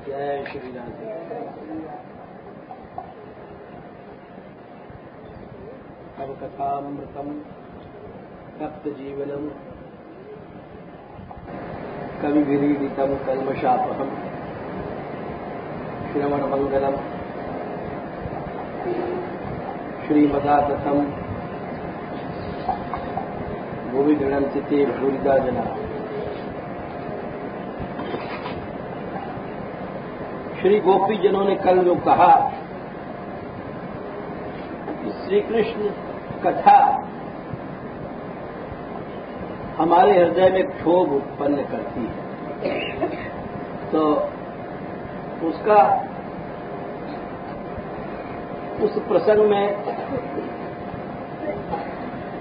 जय श्री राधे। तव कथामृतम तप्त जीवनम कविभिरीडितम कल्मषापहम श्रवणमंगलम श्रीमदातथम भूमि गृणंति ते भूरिदा जना। श्री गोपी जनों ने कल जो कहा, श्री कृष्ण कथा हमारे हृदय में क्षोभ उत्पन्न करती है, तो उसका उस प्रसंग में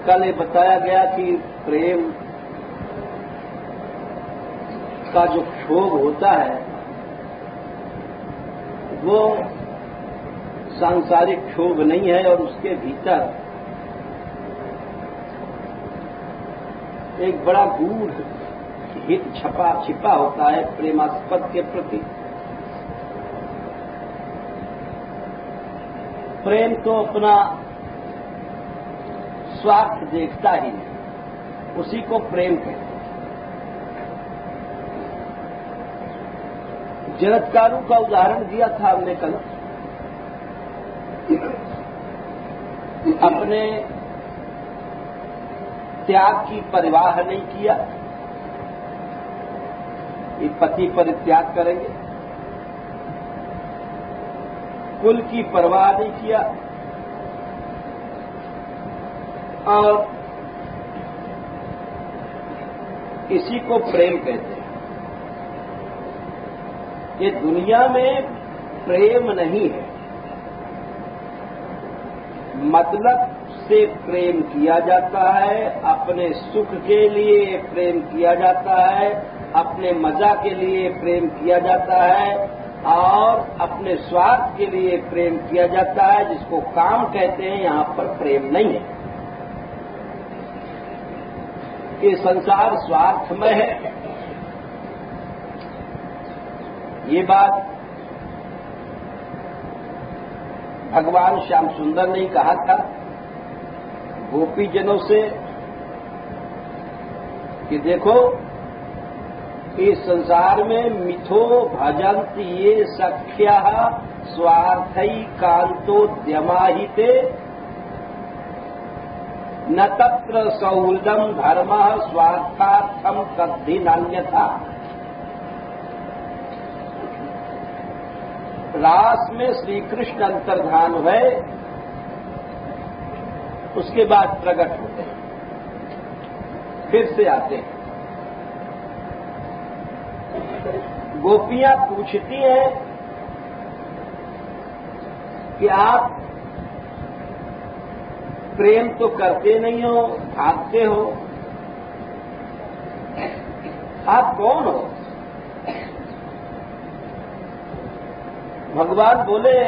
कल ये बताया गया कि प्रेम का जो क्षोभ होता है वो सांसारिक क्षोभ नहीं है, और उसके भीतर एक बड़ा गूढ़ हित छिपा होता है प्रेमास्पद के प्रति। प्रेम तो अपना स्वार्थ देखता ही है, उसी को प्रेम कहते हैं। जरत्कारु का उदाहरण दिया था हमने कल। अपने त्याग की परवाह नहीं किया, ये पति परित्याग करेंगे, कुल की परवाह नहीं किया, और इसी को प्रेम कहते हैं। ये दुनिया में प्रेम नहीं है, मतलब से प्रेम किया जाता है, अपने सुख के लिए प्रेम किया जाता है, अपने मजा के लिए प्रेम किया जाता है, और अपने स्वार्थ के लिए प्रेम किया जाता है, जिसको काम कहते हैं। यहां पर प्रेम नहीं है। ये संसार स्वार्थमय है। ये बात भगवान श्याम सुंदर ने कहा था गोपी जनों से कि देखो, इस संसार में मिथो भजंत ये सख्या स्वार्थई कांतोद्यमाहिते न तत्र सौहृदम धर्म स्वार्थार्थम कद्धि नान्यथा। रास में श्री कृष्ण अंतर्धान हुए, उसके बाद प्रकट होते हैं, फिर से आते हैं। गोपियां पूछती हैं कि आप प्रेम तो करते नहीं हो, भागते हो, आप कौन हो? भगवान बोले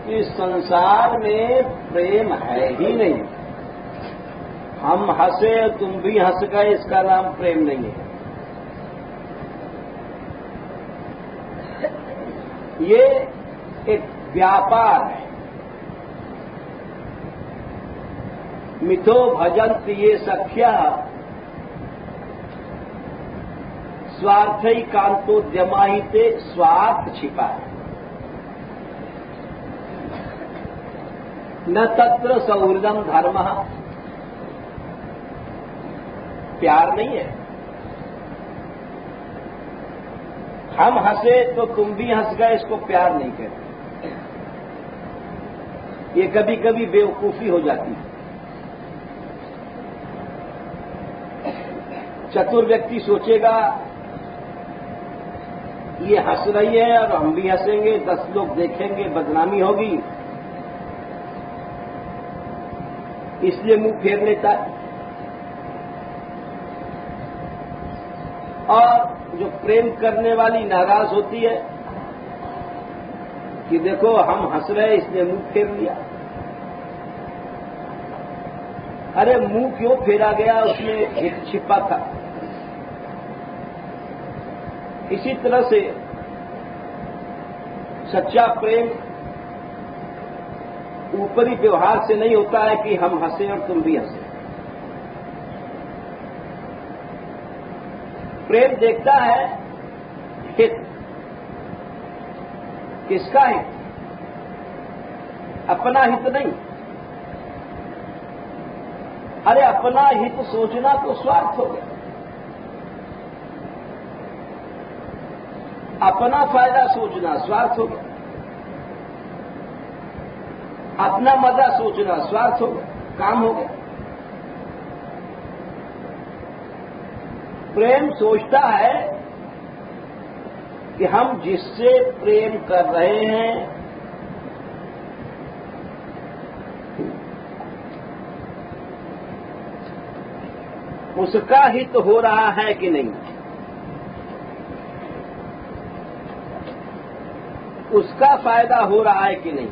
कि संसार में प्रेम है ही नहीं। हम हंसे, तुम भी हंस गए, इसका नाम प्रेम नहीं है। ये एक व्यापार है। मिथो भजंत ये सख्या स्वार्थई कांतोद्यमाहिते। स्वार्थ छिपा है। न तत्र सौहृदम धर्म, प्यार नहीं है। हम हंसे तो तुम भी हंस गए, इसको प्यार नहीं कहते। ये कभी कभी बेवकूफी हो जाती है। चतुर व्यक्ति सोचेगा ये हंस रही है और हम भी हंसेंगे, 10 लोग देखेंगे, बदनामी होगी, इसलिए मुंह फेर लेता है। और जो प्रेम करने वाली नाराज होती है कि देखो हम हंस रहे, इसलिए मुंह फेर लिया। अरे मुंह क्यों फेरा गया? उसमें एक छिपा था। इसी तरह से सच्चा प्रेम ऊपरी व्यवहार से नहीं होता है कि हम हंसे और तुम भी हंसे। प्रेम देखता है हित। किसका हित? अपना हित नहीं। अरे अपना हित सोचना तो स्वार्थ हो गया। अपना फायदा सोचना स्वार्थ हो गया। अपना मजा सोचना स्वार्थ हो गया, काम हो गया। प्रेम सोचता है कि हम जिससे प्रेम कर रहे हैं उसका हित हो रहा है कि नहीं, उसका फायदा हो रहा है कि नहीं,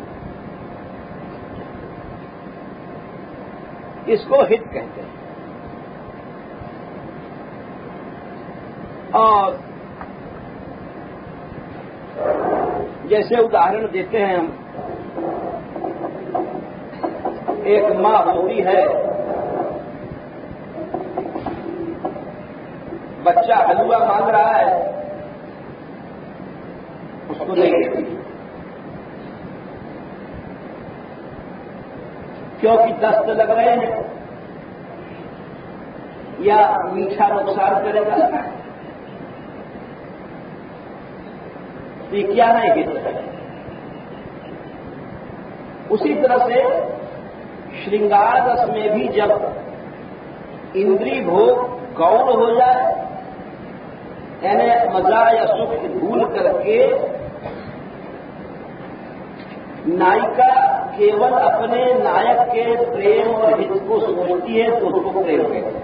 इसको हित कहते हैं। और जैसे उदाहरण देते हैं हम, एक मां होती है, बच्चा हलवा मांग रहा है, उसको नहीं देती क्योंकि दस्त लग रहे हैं या मीठा नुकसान करेगा। ये क्या नहीं हित है। उसी तरह से श्रृंगार रस में भी जब इंद्रिय भोग गौण हो जाए, यानी मजा या सुख भूल करके नायिका केवल अपने नायक के प्रेम और हित को सोचती है तो उसको प्रेम कहते हैं।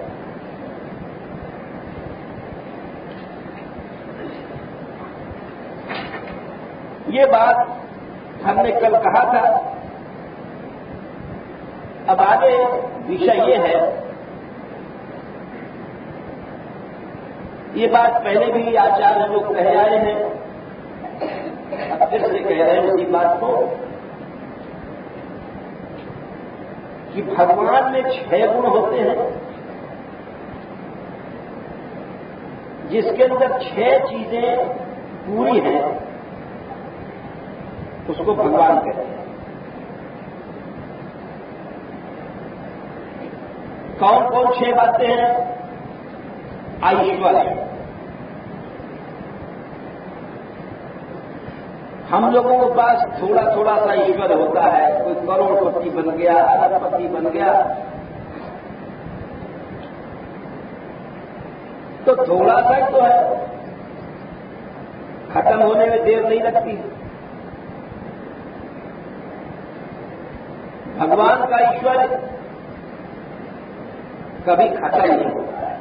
ये बात हमने कल कहा था। अब आगे विषय ये है, ये बात पहले भी आचार्य लोग कह आए हैं, अब फिर से कह रहे हैं उसी बात को कि भगवान में 6 गुण होते हैं, जिसके अंदर 6 चीजें पूरी हैं उसको भगवान कहते हैं। कौन कौन 6 बातें हैं? ऐश्वर्य, हम लोगों के पास थोड़ा थोड़ा सा ईश्वर होता है, कोई करोड़पति बन गया, अरबपति बन गया, तो थोड़ा सा ही तो है, खत्म होने में देर नहीं लगती। भगवान का ईश्वर कभी खत्म नहीं होता है,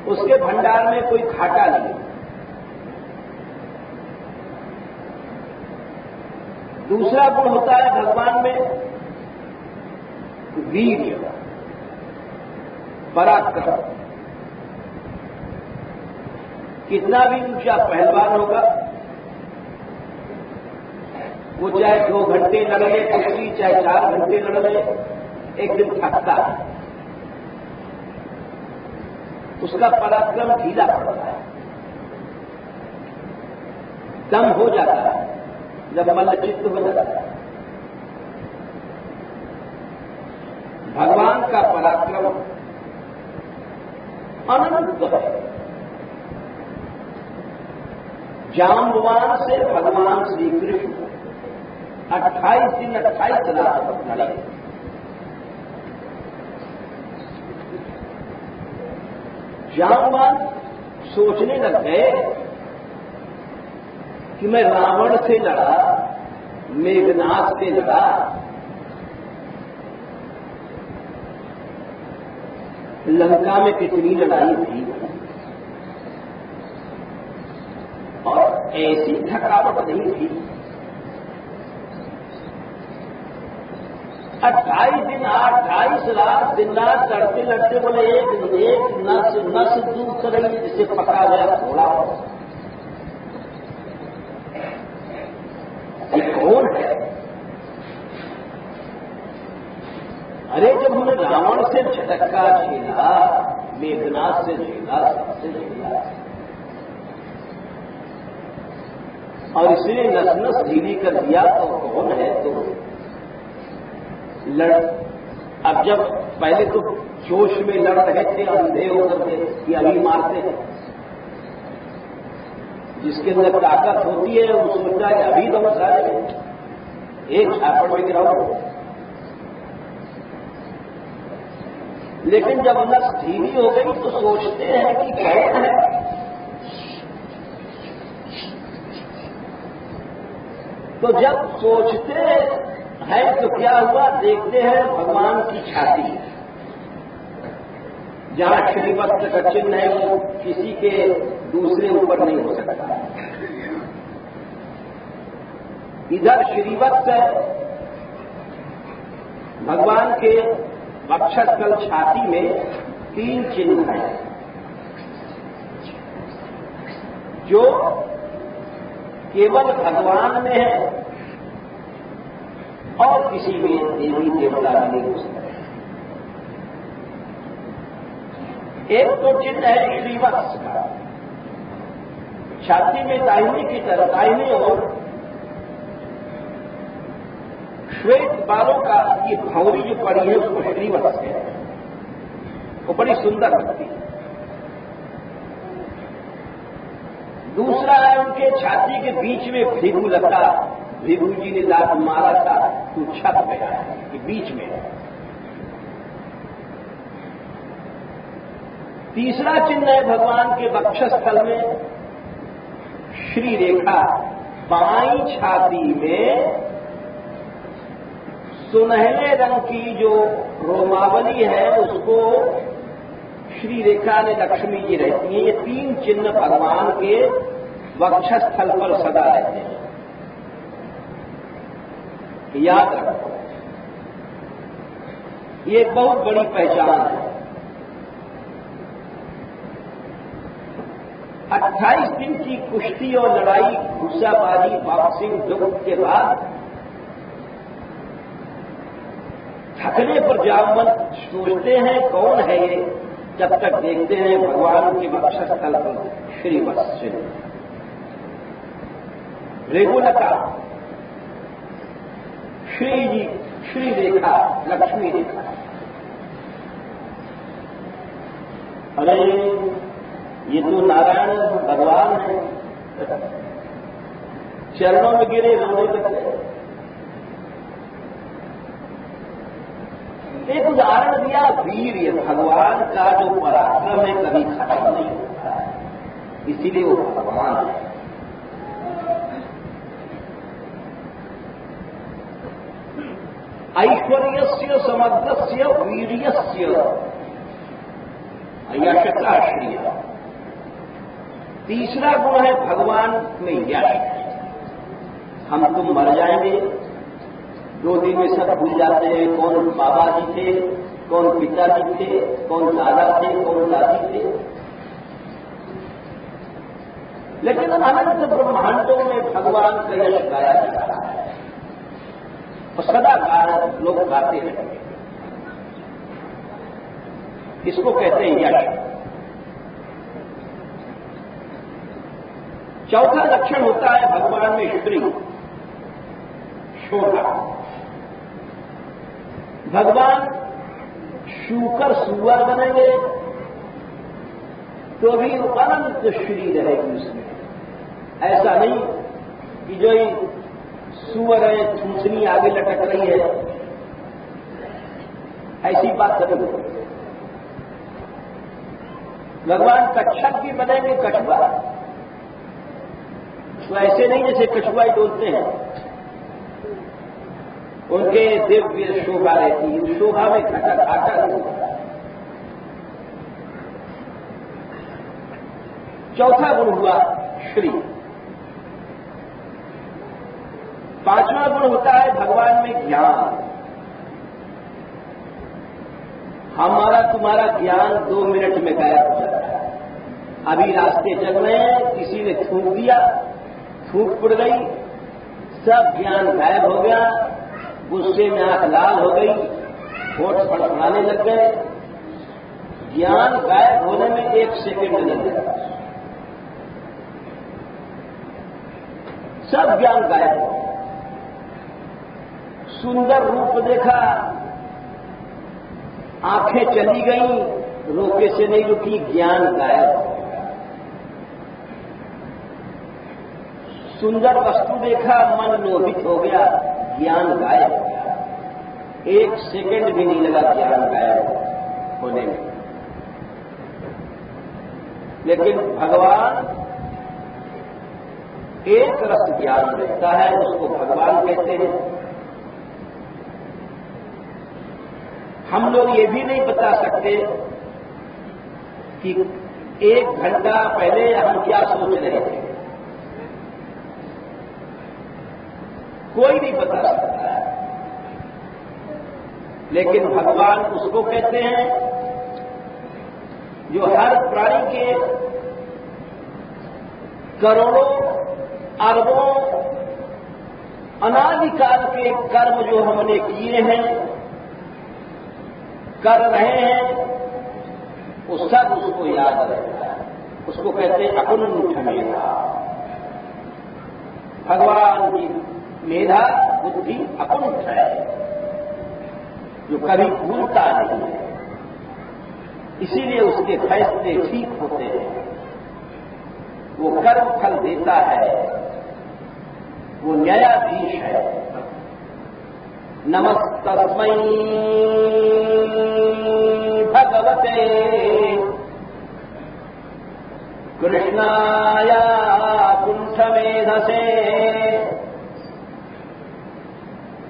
उसके भंडार में कोई घाटा नहीं। दूसरा गुण होता है भगवान में वीर्य, पराक्रम। कितना भी ऊंचा पहलवान होगा, वो चाहे 2 घंटे लड़ ले कुश्ती, चाहे 4 घंटे लड़ ले, एक दिन थकता है, उसका पराक्रम ढीला पड़ता है, दम हो जाता है जब मल्लचित्त हो जाता है। भगवान का पराक्रम अनंत है। जाम्बवान से भगवान श्री कृष्ण 28 दिन 28 रात लड़े। जाम्बवान सोचने लग गए कि मैं रावण से लड़ा, मेघनाथ से लड़ा, लंका में कितनी लड़ाई थी और ऐसी थकावट नहीं थी। 28 दिन 28 रात दिन रात लड़ते लड़ते बोले एक नस दूर करेंगे जिसे पकड़ा गया थोड़ा। ये कौन है? अरे जब हमने रावण से झटका झेला, मेघनाथ से झेला, सबसे झेला, और इसने नस नस ढीली कर दिया तो कौन है? तो अब जब पहले तो जोश में लड़ रहे थे, अंधे होकर के कि अभी मारते हैं, जिसके अंदर ताकत होती है वो सोचता है अभी तो सारे एक झापड़ में गिराओ। लेकिन जब नस ढीली हो गई तो सोचते हैं कि कौन है? तो जब सोचते हैं तो क्या हुआ? देखते हैं भगवान की छाती, जहां श्रीवत्स का चिन्ह है वो किसी के दूसरे ऊपर नहीं हो सकता। इधर श्रीवत्स है, भगवान के वक्षस्थल छाती में 3 चिन्ह हैं जो केवल भगवान में है और किसी भी देवी देवता में नहीं हो सकता। एक तो चिन्ह है श्रीवत्स का, छाती में दाहिनी की तरफ, दाहिनी ओर श्वेत बालों का ये भौरी जो पड़ी है उसको श्रीवत्स कहते हैं, वो बड़ी सुंदर लगती है। दूसरा है उनके छाती के बीच में भृगु लता, भृगु जी ने दांत मारा था तो छप गया है कि बीच में है। तीसरा चिन्ह है भगवान के वक्षस्थल में श्री रेखा, बाईं छाती में सुनहरे रंग की जो रोमावली है उसको श्री रेखा ने लक्ष्मी जी रहती है। ये 3 चिन्ह भगवान के वक्षस्थल पर सदा रहते हैं, याद रखो। ये बहुत बड़ी पहचान है। 28 दिन की कुश्ती और लड़ाई, घुसाबाजी, बॉक्सिंग, जुग के बाद थकने पर जामन सोचते हैं कौन है ये, जब तक देखते हैं भगवान के वक्षस्थल पर श्रीवत्स चिन्ह, रेगुलता, श्री जी, श्री रेखा, लक्ष्मी रेखा। अरे ये तो नारायण भगवान है, चरणों में गिरे रोने लगते। एक उदाहरण दिया, वीर्य, भगवान का जो पराक्रम है कभी खत्म नहीं होता है, इसीलिए वो भगवान है। ऐश्वर्यस्य समग्रस्य वीर्यस्य यशश्रिय। तीसरा गुण है भगवान में यश। हम तुम मर जाएंगे, 2 दिन में सब भूल जाते हैं कौन बाबा जी थे, कौन पिताजी थे, कौन दादा थे, कौन दादी थे। लेकिन अनंत ब्रह्मांडों में भगवान का यश गाया जा रहा है और सदा लोग गाते हैं। इसको कहते हैं यश। चौथा लक्षण होता है भगवान में श्री, शोभा। भगवान शूकर सुअर बनेंगे तो भी अनंत श्री रहेगी उसमें। ऐसा नहीं कि जो ही सुअर है, थूसनी आगे लटक रही है, ऐसी बात नहीं। भगवान कच्छप भी बनेंगे, कछुआ, तो ऐसे नहीं जैसे कछुआ ही डोलते हैं। उनके दिव्य शोभा रहती है, शोभा में घटक आटा नहीं होता। चौथा गुण हुआ श्री। पांचवा गुण होता है भगवान में ज्ञान। हमारा तुम्हारा ज्ञान 2 मिनट में गायब हो जाता है। अभी रास्ते चल रहे हैं, किसी ने थूक दिया, थूक पड़ गई, सब ज्ञान गायब हो गया, गुस्से में आंख लाल हो गई, होठ फड़फड़ाने लग गए। ज्ञान गायब होने में 1 सेकंड नहीं लगता, सब ज्ञान गायब हो। सुंदर रूप देखा, आंखें चली गईं, रोके से नहीं रुकी, ज्ञान गायब हो। सुंदर वस्तु देखा, मन लोभित हो गया, ज्ञान गायब हो गया। 1 सेकंड भी नहीं लगा ज्ञान गायब होने में। लेकिन भगवान एक रस ज्ञान देता है, उसको भगवान कहते हैं। हम लोग ये भी नहीं बता सकते कि 1 घंटा पहले हम क्या सोच रहे थे, कोई नहीं बता सकता है। लेकिन भगवान उसको कहते हैं जो हर प्राणी के करोड़ों अरबों अनादिकाल के कर्म जो हमने किए हैं, कर रहे हैं, वो सब उसको याद रहता है। उसको कहते हैं अकुंठ मेधा। भगवान की मेधा बुद्धि अकुंठ है, जो कभी भूलता नहीं है। इसीलिए उसके फैसले ठीक होते हैं। वो कर्म फल देता है, वो न्यायाधीश है। नमस्तस्मै भगवते कृष्णाय कुंठमेधसे।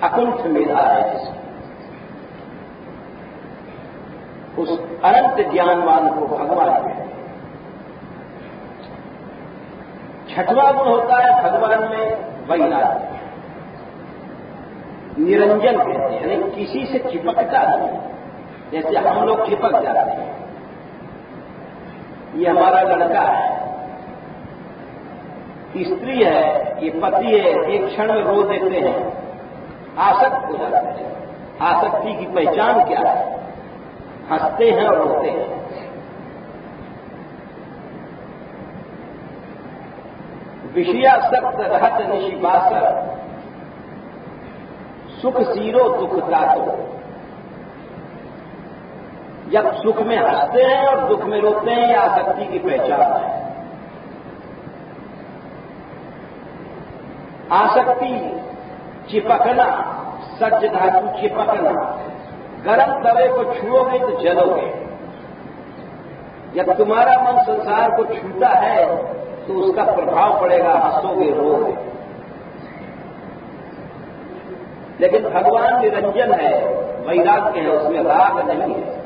अकुंठ मेधा है जिसकी, उस अनंत ज्ञानवान को भगवान कहते हैं। 6वां गुण होता है भगवान में वैराग्य। निरंजन कहते हैं, यानी किसी से चिपकता नहीं। जैसे हम लोग चिपक जाते हैं, ये हमारा लड़का है, स्त्री है, ये पति है, एक क्षण में रो देते हैं, आसक्त हो जाते हैं। आसक्ति की पहचान क्या है? हंसते हैं और रोते हैं। विषयासक्त रहत निशिबासर, सुख सीरो दुख दातो। जब सुख में हंसते हैं और दुख में रोते हैं, यह आसक्ति की पहचान है। आसक्ति चिपकना, सज्ज धातु चिपकना। गर्म तवे को छुओगे तो जलोगे। जब तुम्हारा मन संसार को छूता है तो उसका प्रभाव पड़ेगा, हंसोगे, रोगे। लेकिन भगवान निरंजन है, वैराग्य है, उसमें राग नहीं है।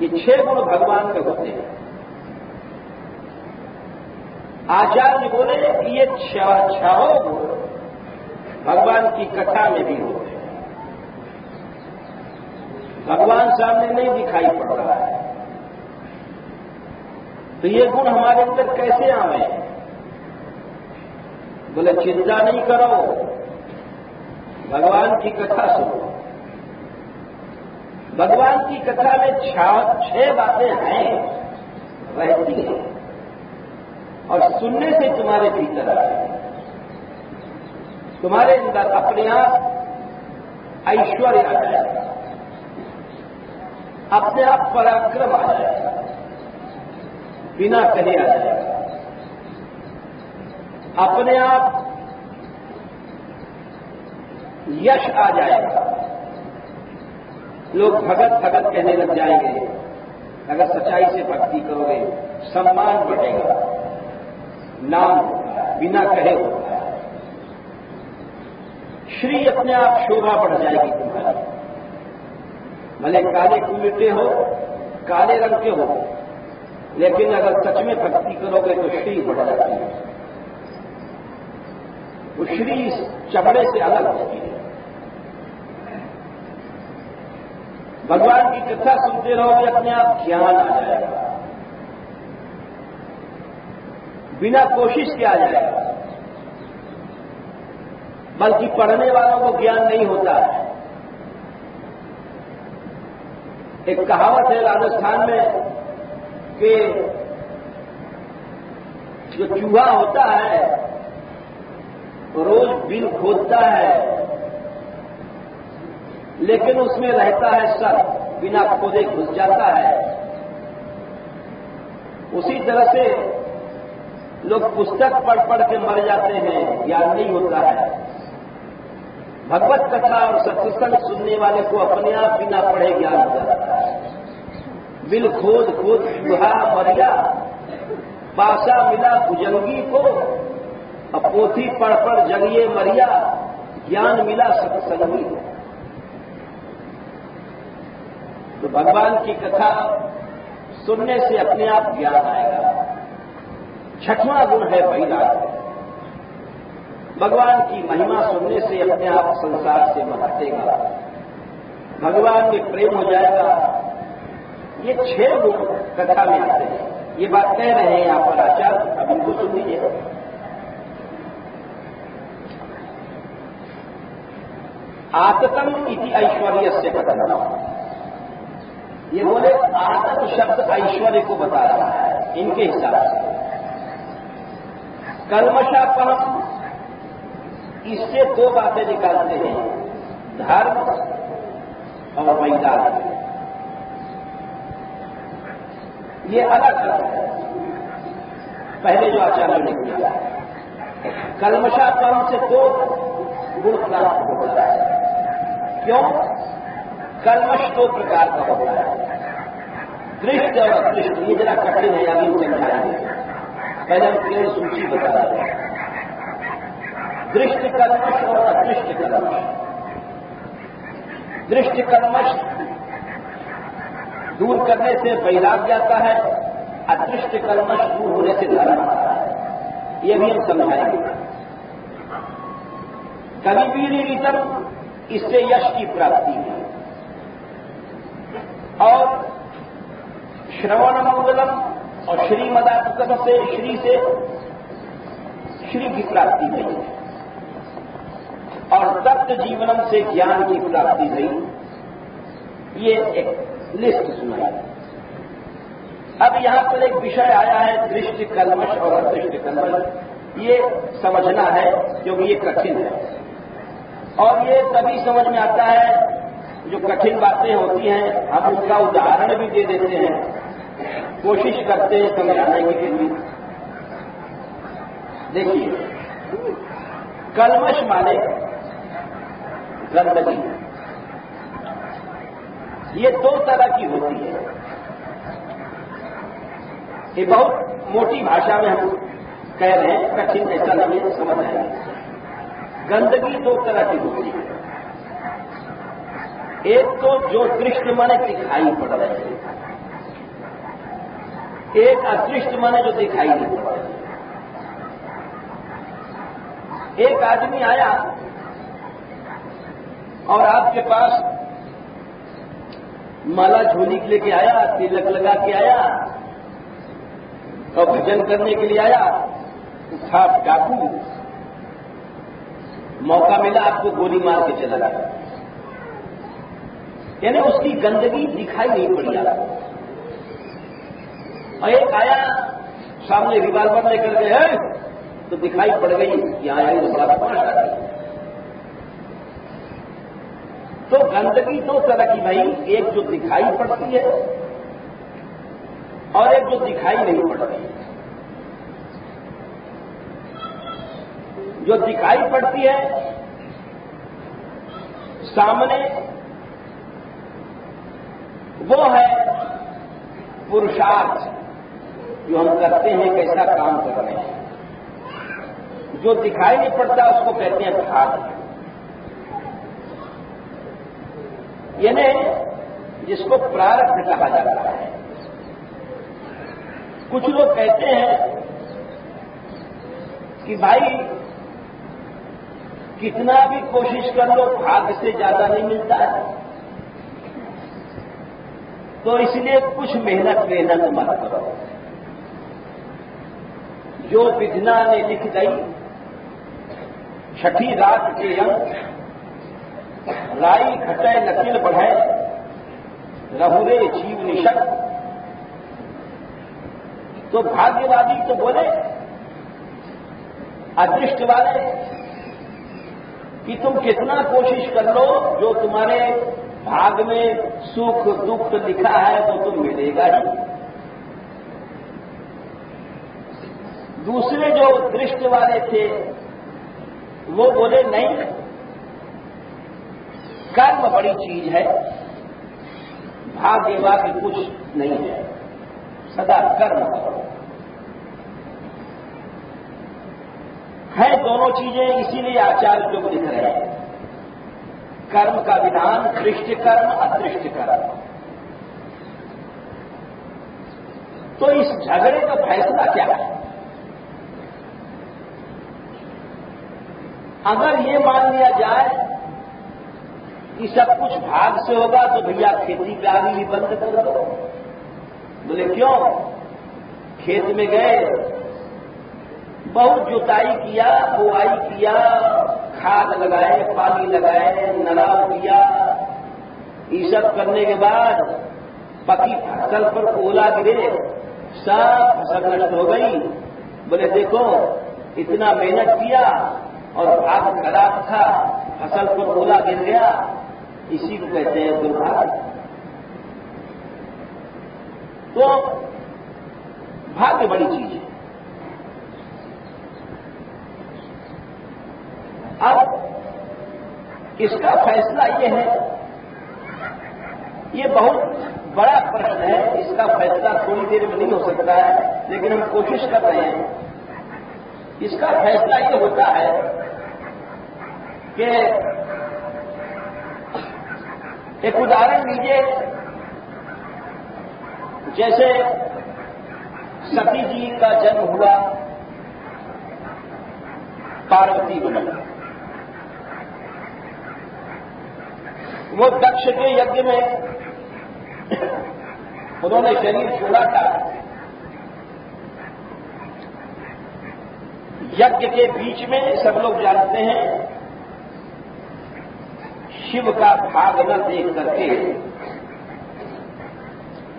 ये 6 गुण भगवान में होते हैं। आचार्य बोले कि ये 6 गुण भगवान की कथा में भी होते हैं। भगवान सामने नहीं दिखाई पड़ रहा है, तो ये गुण हमारे अंदर कैसे आवे? बोले चिंता नहीं करो, भगवान की कथा सुनो। भगवान की कथा में 6 बातें हैं, रहती हैं, और सुनने से तुम्हारे भीतर आए, तुम्हारे अंदर अपने आप ऐश्वर्य आ जाएगा, अपने आप पराक्रम आ जाएगा, बिना कहे आ जाएगा, अपने आप यश आ जाएगा। लोग भगत भगत कहने लग जाएंगे। अगर सच्चाई से भक्ति करोगे, सम्मान बढ़ेगा, नाम बिना कहे होगा, श्री अपने आप शोभा बढ़ जाएगी तुम्हारी। भले काले कुमिटे हो, काले रंग के हो, लेकिन अगर सच में भक्ति करोगे तो श्री बढ़ जाती है। वो श्री चमड़े से अलग होती है। भगवान की कथा सुनते रहोगे अपने आप ज्ञान आ जाएगा, बिना कोशिश के आ जाएगा। बल्कि पढ़ने वालों को ज्ञान नहीं होता है। एक कहावत है राजस्थान में कि जो चूहा होता है रोज बिल खोदता है, लेकिन उसमें रहता है सर्प, बिना खोदे घुस जाता है। उसी तरह से लोग पुस्तक पढ़ पढ़ के मर जाते हैं, ज्ञान नहीं होता है। भगवत कथा और सत्संग सुनने वाले को अपने आप बिना पढ़े ज्ञान हो जाता है। बिल खोद खोद चूहा मरिया, पासा मिला भुजंगी को, पोथी पढ़ पढ़ जगिए मरिया, ज्ञान मिला सत्संगी को। तो भगवान की कथा सुनने से अपने आप ज्ञान आएगा। छठवां गुण है वैराग्य। भगवान की महिमा सुनने से अपने आप संसार से मन हटेगा, भगवान में प्रेम हो जाएगा। ये 6 गुण कथा में आते हैं। ये बात कह रहे हैं यहां पर आचार्य, अब इनको सुन लीजिए। आततम इति ऐश्वर्य से कथन। ये बोले आतत शब्द ऐश्वर्य को बता रहा है इनके हिसाब से। कल्मषापहम, इससे 2 बातें निकालते हैं, धर्म और वैराग्य। ये अलग अलग है। पहले जो आचार्यों ने किया, कल्मषापहम से 2 गुण प्राप्त होता है। क्यों? कल्मष 2 प्रकार का होता है, दृष्ट और अदृष्ट। ये जरा कठिन है, अभी समझाएंगे। पहले हम केवल सूची बता रहे हैं। दृष्ट कल्मष और अदृष्ट कल्मष। दृष्ट कल्मष दूर करने से वैराग्य आता है, अदृष्ट कल्मष दूर होने से धर्म आता है। ये भी हम समझाएंगे। कविवीरितम, इससे यश की प्राप्ति है। और श्रवण मंगलम और श्रीमदात्मकम से श्री की प्राप्ति हुई। और तत्व जीवनम से ज्ञान की प्राप्ति हुई। ये एक लिस्ट सुनाई। अब यहां पर एक विषय आया है, दृष्ट कल्मष और अदृष्ट कल्मष। ये समझना है क्योंकि ये कठिन है, और ये तभी समझ में आता है जो कठिन बातें होती हैं। हम उसका उदाहरण भी दे देते हैं, कोशिश करते हैं समझाने के लिए। देखिए, कल्मष माने गंदगी। ये 2 तरह की होती है। ये बहुत मोटी भाषा में हम कह रहे हैं, कठिन ऐसा नहीं है, समझ आएंगे। गंदगी 2 तरह की होती है। एक तो जो दृष्ट माने दिखाई पड़ रहे हैं, एक अदृष्ट माने जो दिखाई नहीं पड़ रहे। एक आदमी आया और आपके पास माला झोली लेके आया, तिलक लगा के आया और भजन करने के लिए आया, था डाकू। मौका मिला आपको गोली मार के चला गया। यानी उसकी गंदगी दिखाई नहीं पड़ी आपको। और एक आया सामने रिवाल्वर लेकर के है तो दिखाई पड़ गई, यहां आई तो बड़ा बदमाश आ गई। तो गंदगी 2 तरह की भाई, एक जो दिखाई पड़ती है और एक जो दिखाई नहीं पड़ती। जो दिखाई पड़ती है सामने, वो है पुरुषार्थ जो हम करते हैं, कैसा काम कर रहे हैं। जो दिखाई नहीं पड़ता उसको कहते हैं भाग। यानी जिसको प्रारब्ध कहा जाता है। कुछ लोग कहते हैं कि भाई कितना भी कोशिश कर लो, भाग्य से ज्यादा नहीं मिलता है। तो इसलिए कुछ मेहनत मत करो। जो विधना ने लिख गई छठी रात के अंक, राई घटे नकिल बढ़े रहुरे जीव निशक। तो भाग्यवादी तो बोले अदृष्ट वाले कि तुम कितना कोशिश कर लो, जो तुम्हारे भाग में सुख दुख लिखा है तो तुम मिलेगा ही। दूसरे जो दृष्ट वाले थे वो बोले नहीं, कर्म बड़ी चीज है, भाग्य वाग्य कुछ नहीं है, सदा कर्म करो। है दोनों चीजें, इसीलिए आचार्य लोग लिख रहे हैं कर्म का विधान दृष्ट कर्म अदृष्ट कर्म। तो इस झगड़े का फैसला क्या है? अगर ये मान लिया जाए कि सब कुछ भाग से होगा तो भैया खेती बाड़ी ही बंद कर दो। बोले क्यों? खेत में गए, बहुत जुताई किया, बुआई किया, खाद लगाए, पानी लगाए, नलाव किया, ये सब करने के बाद पकी फसल पर ओला गिरे, सब फसल नष्ट हो गई। बोले देखो इतना मेहनत किया और भाग खराब था, फसल पर ओला गिर गया, इसी को कहते हैं दुर्भाग्य। तो भाग्य बड़ी चीज है। अब इसका फैसला यह है, ये बहुत बड़ा प्रश्न है, इसका फैसला थोड़ी देर में नहीं हो सकता है, लेकिन हम कोशिश कर रहे हैं। इसका फैसला ये होता है कि एक उदाहरण लीजिए, जैसे सती जी का जन्म हुआ पार्वती बनी। वो दक्ष के यज्ञ में उन्होंने शरीर छोड़ा था। यज्ञ के बीच में सब लोग जानते हैं शिव का भाग न देख करके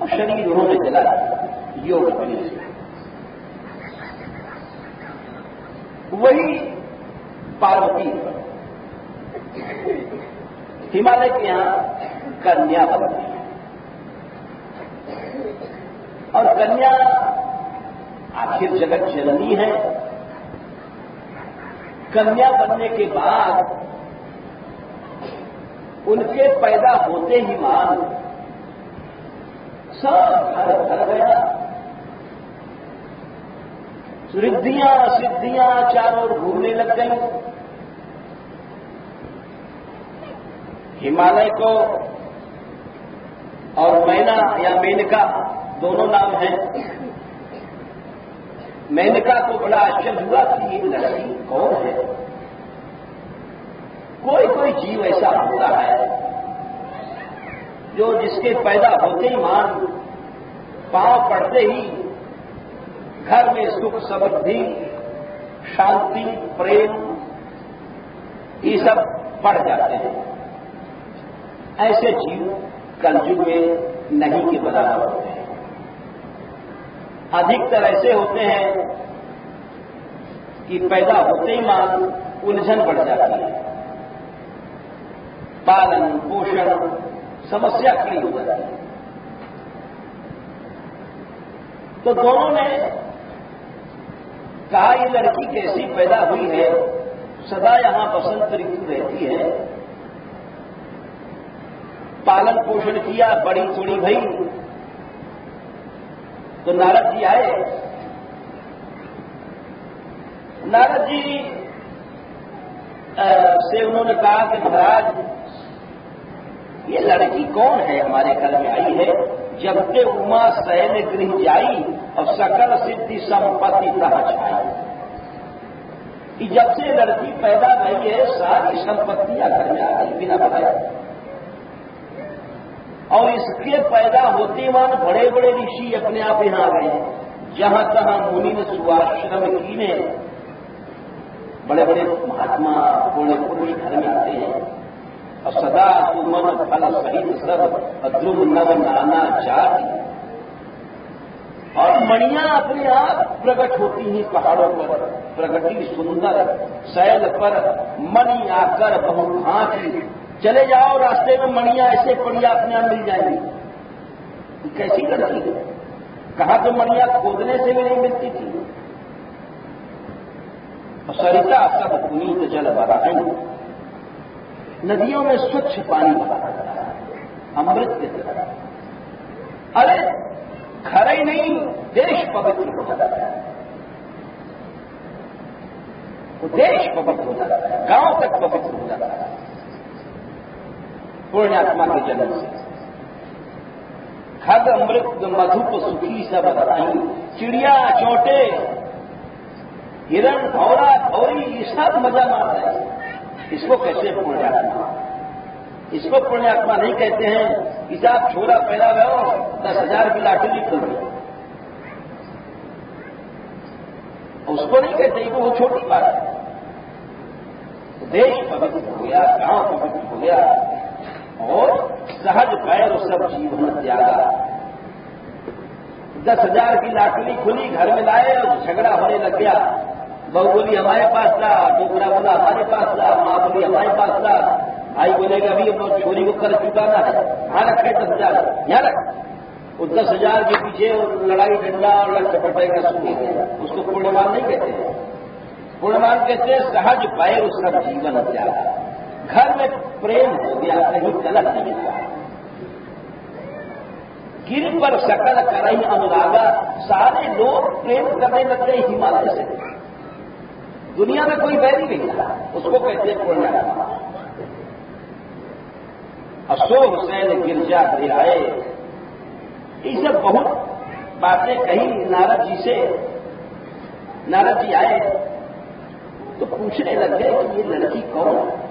शरीर उन्होंने जला योग बनी से। वही पार्वती हिमालय के यहां कन्या बनती है, और कन्या आखिर जगत जननी है। कन्या बनने के बाद उनके पैदा होते ही मान सब घर भर गया, रिद्धियां सिद्धियां चारों ओर घूमने लग गई। हिमालय को और मैना या मेनका दोनों नाम हैं। मेनका को बड़ा आश्चर्य हुआ कि ये लड़की कौन है। कोई कोई जीव ऐसा होता है जो जिसके पैदा होते ही मान पांव पड़ते ही घर में सुख समृद्धि शांति प्रेम ये सब बढ़ जाते हैं। ऐसे जीव कलयुग में नहीं के बराबर होते हैं। अधिकतर ऐसे होते हैं कि पैदा होते ही मान उलझन बढ़ जाती है, पालन पोषण समस्या खड़ी हो जाती है। तो दोनों ने कहा ये लड़की कैसी पैदा हुई है, सदा यहां बसंत ऋतु रहती है। पालन पोषण किया, बड़ी थोड़ी भई। तो नारद जी आए। नारद जी से उन्होंने कहा कि महाराज ये लड़की कौन है हमारे घर में आई है, जब के उमा शयन गृह जाई और सकल सिद्धि संपत्ति तह छाई। कि जब से लड़की पैदा भई है सारी संपत्तियां घर में आ गई बिना बताए, और इसके पैदा होते मान बड़े बड़े ऋषि अपने आप यहां आ गए। जहां तहां मुनि ने सुआश्रम की ने बड़े बड़े महात्मा पुण्य पुरुष घर में आते हैं और सदा सुमन फल सहित सब ध्रुव नव नाना जाति और मणियां अपने आप प्रकट होती हैं पहाड़ों पर। प्रगति सुंदर शैल पर मणि आकर बहुभांति। चले जाओ रास्ते में मणियां ऐसे पड़िया अपने आप मिल जाएंगी। कैसी लड़की है, कहां तो मणियां खोदने से भी नहीं मिलती थी। सरिता सब पुनीत जल बराहन, नदियों में स्वच्छ पानी बहा रहा है, अमृत की तरह। अरे घर ही नहीं, देश पवित्र हो जाता है, वो देश पवित्र हो जाता है, गांव तक पवित्र हो जाता है पुण्यात्मा के जन्म से। खग अमृत मधुप सुखी सब बताई, चिड़िया चोटे हिरण भौरा भौरी ये सब मजा मारता है। इसको कैसे पुण्यात्मा? इसको पुण्यात्मा नहीं कहते हैं कि आप छोरा पैदा रहो 10,000 की लाटरी कर दो, उसको नहीं कहते कि वो छोटी बात है। देश पवित्र हो गया, गांव पवित्र हो गया और सहज पैर सब जीवन त्यागा। 10,000 की लाटरी खुली, घर में लाए और झगड़ा होने लग गया। बहू बोली हमारे पास ला, डोकरा बोला हमारे पास ला, मां बोली हमारे पास ला, भाई बोलेगा अभी अब छोरी को कर चुकाना है, यहां रखे 10,000 यहां रख। वो 10,000 के पीछे लड़ाई डंडा और लटपटेगा सुनी, उसको पुण्यवान नहीं कहते हैं। पुण्यवान कहते हैं सहज पैर उसका जीवन त्यागा। घर में प्रेम हो गया, कहीं गलत नहीं हुआ। गिर पर सकल करई अनुरागा, सारे लोग प्रेम करने लग गए हिमालय से। दुनिया में कोई वैरी नहीं था, उसको कहते हैं पुण्यात्मा। असो हुसैन गिरजा दे आए, ये सब बहुत बातें कही नारद जी से। नारद जी आए तो पूछने लग गए कि ये लड़की कौन है।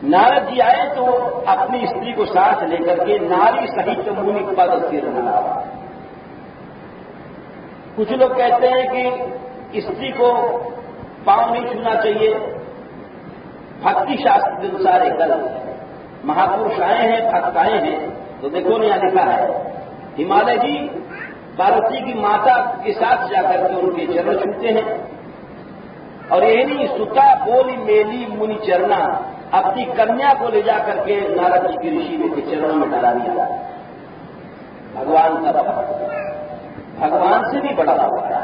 नारद जी आए तो अपनी स्त्री को साथ लेकर के नारी सहित मुनि पद सिर रहा। कुछ लोग कहते हैं कि स्त्री को पांव नहीं छूना चाहिए, भक्ति शास्त्र के अनुसार एक गलत है। महापुरुष आए हैं, भक्त आए हैं, तो देखो ने यहां लिखा है हिमालय जी पार्वती की माता के साथ जाकर के उनके चरण छूते हैं। और यही नहीं, सुता बोली मेली मुनि चरना, अपनी कन्या को ले जाकर के नारद जी की ऋषि में के चरणों में डाला दिया। भगवान का भक्त भगवान से भी बड़ा हुआ है।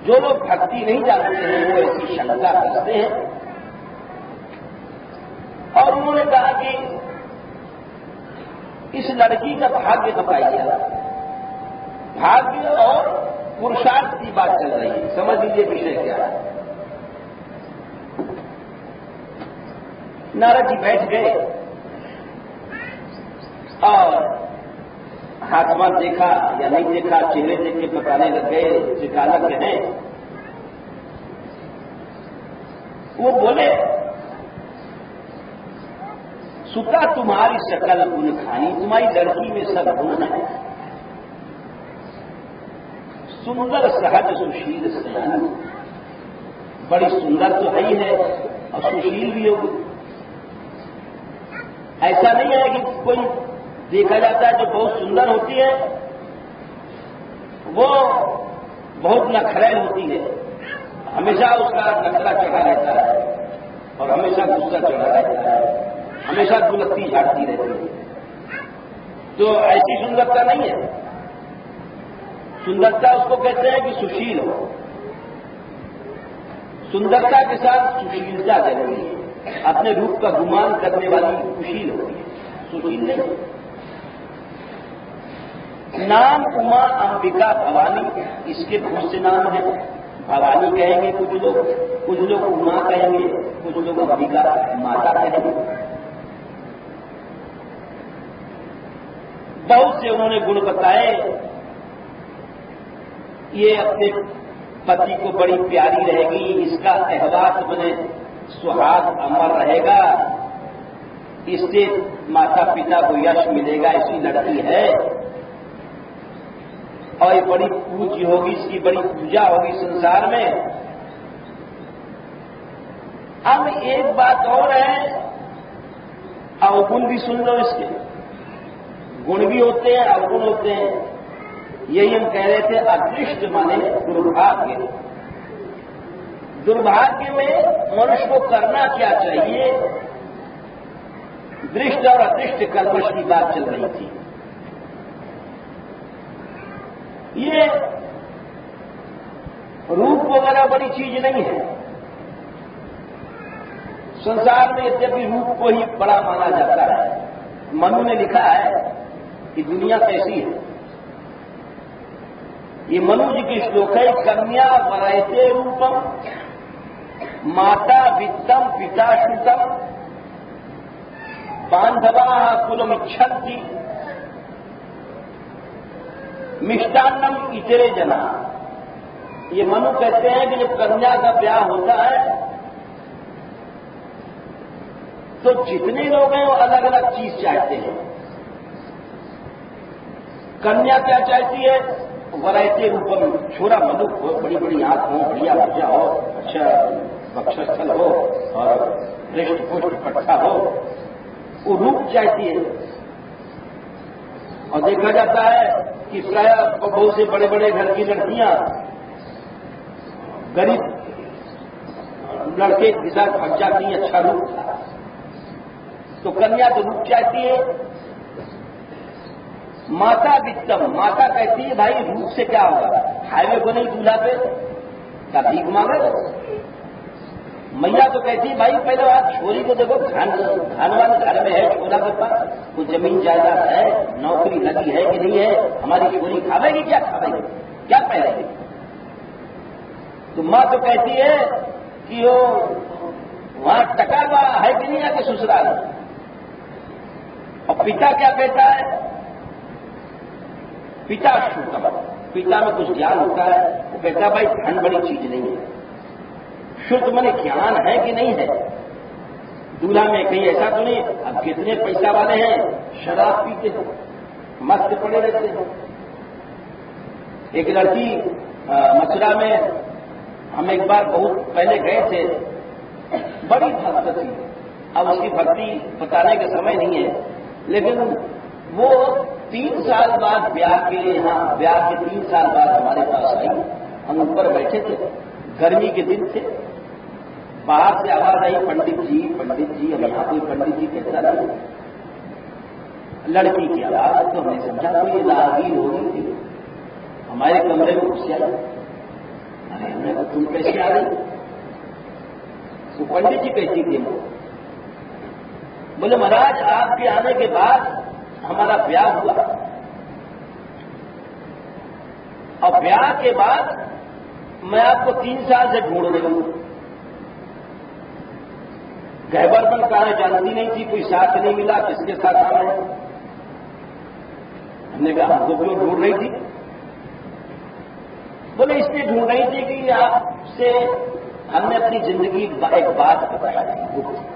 जो लोग भक्ति नहीं जानते हैं वो ऐसी शंका करते हैं। और उन्होंने कहा कि इस लड़की का भाग्य बताइए। भाग्य और पुरुषार्थ की बात चल रही है, समझ लीजिए विषय क्या है। नारद जी बैठ गए और हाथमा देखा या नहीं देखा, चेहरे देख के बताने लग गए सिखालक हैं। वो बोले सुता तुम्हारी सकल गुण खानी, तुम्हारी लड़की में सब गुण है। सुंदर सहज सुशील सयानी, बड़ी सुंदर तो है ही है और सुशील भी होगी। ऐसा नहीं है कि कोई देखा जाता है जो बहुत सुंदर होती है वो बहुत नखरेल होती है, हमेशा उसका नखरा चढ़ा रहता है और हमेशा गुस्सा चढ़ा रहता है, हमेशा दुलत्ती झाड़ती रहती है। तो ऐसी सुंदरता नहीं है। सुंदरता उसको कहते हैं कि सुशील हो। सुंदरता के साथ सुशीलता जरूरी है। अपने रूप का गुमान करने वाली सुशील होती है, सुशील नहीं। नाम उमा अंबिका भवानी, इसके बहुत से नाम है। भवानी कहेंगे कुछ लोग उमा कहेंगे, कुछ लोग अंबिका माता कहेंगे। बहुत से उन्होंने गुण बताए। ये अपने पति को बड़ी प्यारी रहेगी, इसका सहवास बने सुहाग अमर रहेगा, इससे माता पिता को यश मिलेगा, ऐसी लड़की है और ये बड़ी पूज्य होगी, इसकी बड़ी पूजा होगी संसार में। अब एक बात और है, अवगुण भी सुन लो इसके। गुण भी होते हैं, अवगुण होते हैं। यही हम कह रहे थे, अदृष्ट माने दुर्भाग्य। दुर्भाग्य में मनुष्य को करना क्या चाहिए, दृष्ट और अदृष्ट कल्पश की बात चल रही थी। ये रूप वगैरह बड़ी चीज नहीं है संसार में, यद्यपि रूप को ही बड़ा माना जाता है। मनु ने लिखा है कि दुनिया कैसी है। ये मनु जी की श्लोक है, कन्या वरयते रूपम, माता वित्तम पिता श्रुतम, बांधवा कुलमिच्छन्ति, मिष्टान्नम इतरे जना। ये मनु कहते हैं कि जब कन्या का ब्याह होता है तो जितने लोग हैं वो अलग अलग चीज चाहते हैं। कन्या क्या चाहती है, वरयते रूपम, छोरा मनुख हो, बड़ी बड़ी आंख हो, बढ़िया भजा हो, अच्छा वक्षस्थल हो और पृष्ठ पुष्ट पट्टा हो, वो रूप चाहती है। और देखा जाता है कि प्राय बहुत से बड़े बड़े घर की लड़कियां गरीब लड़के के साथ फंस जाती हैं, अच्छा रूप था। तो कन्या तो रूप चाहती है। माता वित्तम, माता कहती है भाई रूप से क्या होगा, हाईवे को नहीं दूल्हा पे क्या भीख मांगे। मैया तो कहती है भाई पहले आप छोरी को देखो, धनवान घर में है, छोरा के पास कुछ जमीन जायदाद है, नौकरी लगी है कि नहीं है, हमारी छोरी खावेगी क्या खावेगी, क्या पहनेगी। तो माँ तो कहती है कि वो वहां टका हुआ है कि नहीं आके ससुराल। और पिता क्या कहता है, पिता श्रुतम, पिता में कुछ ज्ञान होता है, वो कहता है भाई धन बड़ी चीज नहीं है। शुद्ध माने ज्ञान है कि नहीं है, दूल्हा में कहीं ऐसा तो नहीं। अब कितने पैसा वाले हैं शराब पीते हैं, मस्त पड़े रहते हैं। एक लड़की मथुरा में हम एक बार बहुत पहले गए थे, बड़ी भक्त थी। अब उसकी भक्ति बताने का समय नहीं है, लेकिन वो 3 साल बाद ब्याह के लिए, यहाँ ब्याह के 3 साल बाद हमारे पास आई। हम ऊपर बैठे थे, गर्मी के दिन थे, बाहर से आवाज आई पंडित जी पंडित जी। अब यहाँ कोई पंडित जी कहता नहीं, लड़की की आवाज। तो हमने समझा कोई राहगीर हो रही थी, हमारे कमरे में घुस आई। अरे हमने कहा तुम कैसे आ रही, वो पंडित जी कैसी थी। बोले महाराज आपके आने के बाद हमारा ब्याह हुआ, और ब्याह के बाद मैं आपको 3 साल से ढूंढ रही हूं। गहबरबन कहा है जानती नहीं थी, कोई साथ नहीं मिला, किसके साथ आना है। हमने कहा हमको क्यों ढूंढ रही थी। बोले इसलिए ढूंढ रही थी कि आपसे हमने अपनी जिंदगी एक बात बताई थी।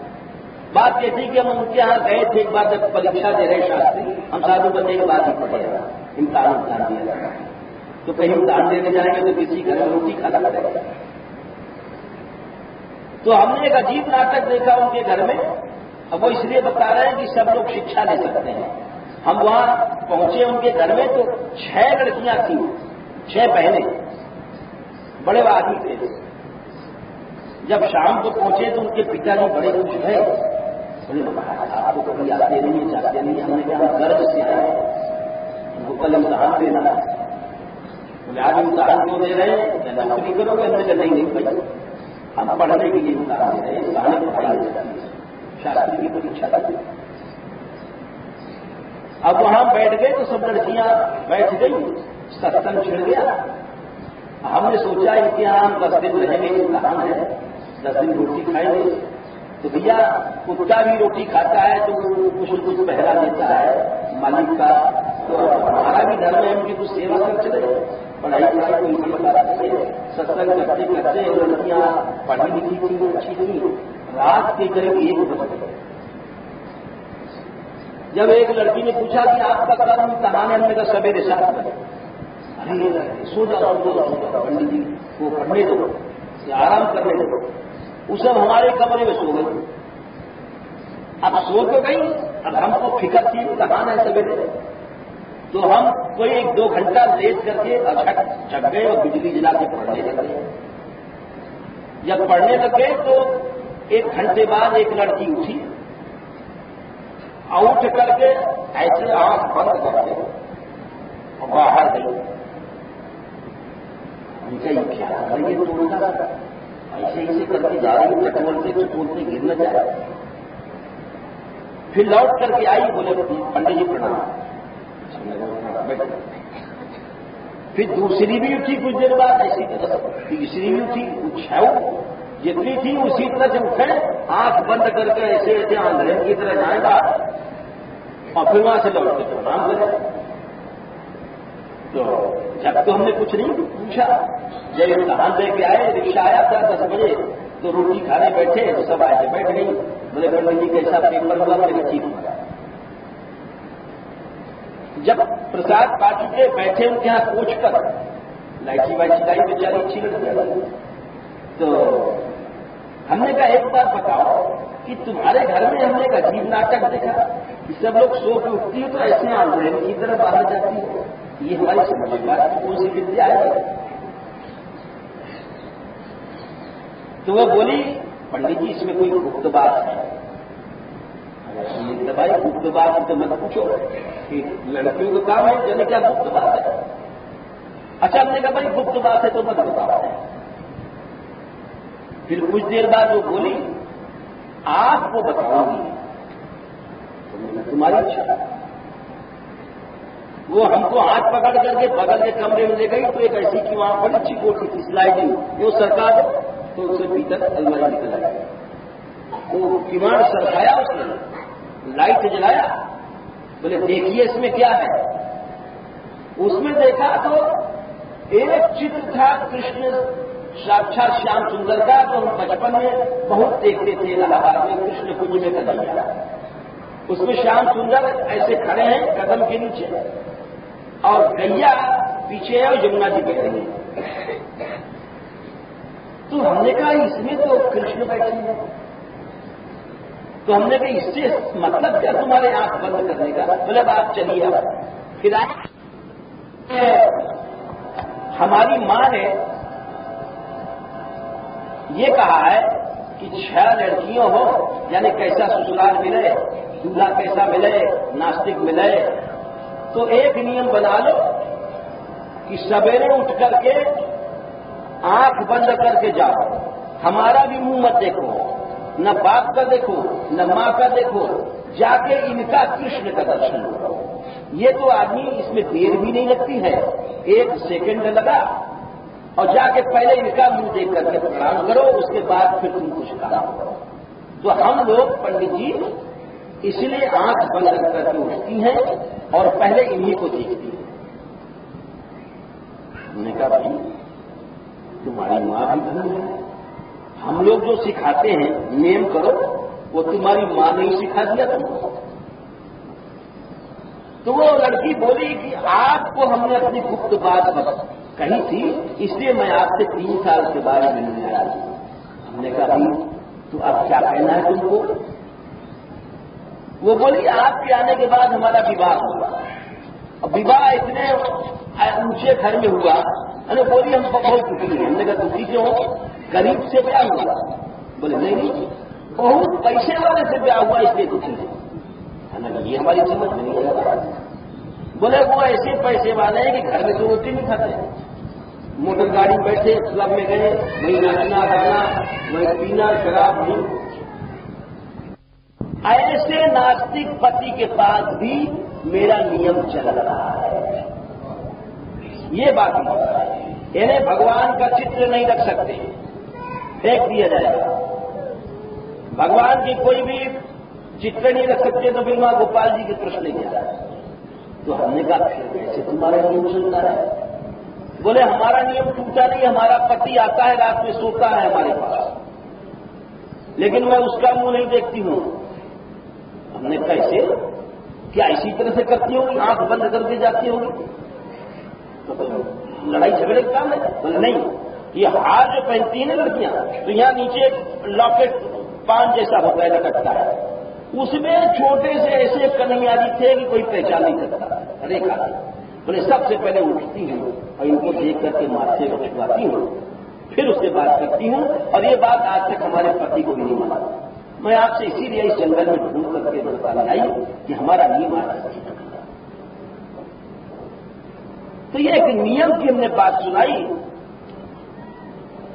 बात ये थी कि हम उनके यहां गए थे एक बार, जब परीक्षा दे रहे शास्त्री, हम साधु बंदे की बात ही पढ़ेगा, इम्तिहान दिया जाएगा। तो कहीं इम्तिहान देने जाएंगे तो किसी घर में रोटी खाना पड़ेगा। तो हमने एक अजीब नाटक देखा उनके घर में। अब वो इसलिए बता रहे हैं कि सब लोग शिक्षा ले सकते हैं। हम वहां पहुंचे उनके घर में तो 6 लड़कियां थी, 6 बहनें, बड़े आदमी थे। जब शाम को पहुंचे तो उनके पिताजी बड़े खुश है। बोले आपको कभी आते नहीं जाते नहीं। हमने कहा गर्व से आए, हमको कल इम्तिहान देना है। बोले आप इम्तिहान क्यों दे रहे हैं, क्या नौकरी करोगे। हमने कहा नहीं भाई, हम पढ़ने के लिए इम्तिहान दे रहे हैं, कहानी पढ़ाई जाती है, शास्त्री की परीक्षा थी। अब वहां बैठ गए तो सब लड़कियां बैठ गई, सत्संग छिड़ गया। हमने सोचा इम्तिहान 10 दिन रहेंगे, इम्तिहान है, 10 दिन रोटी खाएंगे। तो भैया कुत्ता भी रोटी खाता है तो कुछ कुछ पहरा देता है मालिक का। तो हमारा भी धर्म है, उनकी कुछ सेवा कर चले। पढ़ाई को इसी बताते थे, सत्संग करते करते लड़कियां पढ़ी लिखी थी, अच्छी थी। रात के करीब 1 बजे जब एक लड़की ने पूछा कि आपका कर्म कहाँ है, हमने कहा सवेरे 7 बजे। अरे सो जाओ पंडित जी को पढ़ने दो, आराम करने दो। उस सब हमारे कमरे में सो गई। अब सो तो गई, अब हमको फिक्र थी कहाँ है सवेरे, तो हम कोई 1-2 घंटा लेट करके जग गए और बिजली जला के पढ़ने लगे। जब पढ़ने लगे तो 1 घंटे बाद एक लड़की उठी और उठ करके ऐसे आंख बंद करके और बाहर गई। उनका ये क्या है, ये तो ऐसे ऐसे करके जा रही है, चटोलते गिर न जाए। फिर लौट करके आई, बोले पंडित जी प्रणाम। फिर दूसरी भी उठी कुछ देर बाद, ऐसी तीसरी भी उठी। 6 जितनी थी उसी तरह से उठे, आंख बंद करके ऐसे ऐसे आंधळे की तरह जाएगा और फिर वहां से लौट के प्रणाम करें। तो जब तो हमने कुछ नहीं पूछा, जब इम्तहान दे के आए, रिक्शा आया था 10 बजे, तो रोटी खाने बैठे तो सब ऐसे बैठ गई। बोले पंडित जी कैसा पेपर हुआ, मेरे ठीक हुआ। जब प्रसाद पा चुके बैठे उनके यहां पूछ कर लाइची वाइची लाई, बेचारी अच्छी लगी। तो हमने कहा एक बात बताओ कि तुम्हारे घर में हमने एक अजीब नाटक देखा कि सब लोग सो के उठती हो तो ऐसे आंधळे की तरह बाहर जाती है, ये हमारी समझ में बात कौन सी विद्या है। तो वह बोली पंडित जी इसमें कोई गुप्त बात है। भाई गुप्त बात तो मत पूछो कि लड़कियों का काम है, जाने क्या गुप्त बात है। अच्छा हमने कहा भाई गुप्त बात है तो मत बताओ। फिर कुछ देर बाद वो बोली आपको बताऊंगी, तो तुम्हारी इच्छा। वो हमको हाथ पकड़ करके बगल के कमरे में ले गई, तो एक ऐसी कि वहां बड़ी अच्छी कोठी थी स्लाइडिंग, वो सरकार तो उससे भीतर अलमारी निकल आई। तो किवाड़ सरकाया उसने, लाइट जलाया, बोले देखिए इसमें क्या है। उसमें देखा तो एक चित्र था कृष्ण साक्षात श्याम सुंदर का, जो हम बचपन में बहुत देखते थे इलाहाबाद में कृष्ण कुंज में कदम। उसमें श्याम सुंदर ऐसे खड़े हैं कदम के नीचे और गैया पीछे है और यमुना जी बैठ रही है। तो हमने कहा इसमें तो कृष्ण बैठे हैं। तो हमने कहा इससे मतलब क्या तुम्हारे आंख बंद करने का। बोले आप चलिए। फिर हमारी मां ने ये कहा है कि 6 लड़कियों हो, यानी कैसा ससुराल मिले, दूल्हा कैसा मिले, नास्तिक मिले, तो एक नियम बना लो कि सवेरे उठ करके आंख बंद करके जाओ, हमारा भी मुंह मत देखो, न बाप का देखो न मां का देखो, जाके इनका कृष्ण का दर्शन करो। ये तो आदमी इसमें देर भी नहीं लगती है, 1 सेकंड लगा और जाके पहले इनका मुंह देख करके प्रणाम करो, उसके बाद फिर तुम कुछ करो। तो हम लोग पंडित जी इसलिए आंख बंद करके उठती हैं और पहले इन्हीं को देखती हैं। हमने कहा भाई तुम्हारी मां भी धनी है, हम लोग जो सिखाते हैं नियम करो, वो तुम्हारी मां ने ही सिखा दिया तुमको। तो वो लड़की बोली कि आपको हमने अपनी गुप्त बात कही थी, इसलिए मैं आपसे 3 साल के बाद मिलने आया। हमने कहा तो अब क्या कहना है तुमको। वो बोली आपके आने के बाद हमारा विवाह हुआ, और विवाह इतने ऊंचे घर में हुआ। अरे बोली हम बहुत दुखी हैं। हमने कहा दुखी क्यों हो, गरीब से ब्याह हुआ। बोले नहीं बहुत पैसे वाले से ब्याह हुआ इसलिए दुखी है। ये हमारी समझ में नहीं आता। बोले वो ऐसे पैसे वाले हैं कि घर में तो रोटी नहीं खाते, मोटर गाड़ी में बैठे, क्लब में गए, वही नाचना गाना, वही पीना शराब भी। ऐसे नास्तिक पति के पास भी मेरा नियम चल रहा है। ये बात इन्हें भगवान का चित्र नहीं रख सकते, फेंक दिया जाएगा। भगवान की कोई भी चित्र नहीं रख सकते तो फिर वहां गोपाल जी के प्रश्न किया जाए। तो हमने कहा फिर कैसे तुम्हारा नियम चलता है। बोले हमारा नियम टूटा नहीं, हमारा पति आता है रात में सोता है हमारे पास, लेकिन मैं उसका मुंह नहीं देखती हूं। हमने कैसे, क्या इसी तरह से करती होगी, आंख बंद करके जाती होगी? तो लड़ाई झगड़े का काम है? तो नहीं, ये हार जो पहनती है ना लड़कियां, तो यहां नीचे लॉकेट पान जैसा होता है, लटकता है, उसमें छोटे से ऐसे कन्हैयाजी थे कि कोई पहचान नहीं सकता, रेखा थी। बोले सबसे पहले उठती हूं और इनको देख करके माथे को छुपाती हूं, फिर उससे बात करती हूं। और ये बात आज तक हमारे पति को भी नहीं माना। मैं आपसे इसीलिए इस जंगल में ढूंढ करके बताने आई कि हमारा नियम आज तो ये एक नियम की हमने बात सुनाई।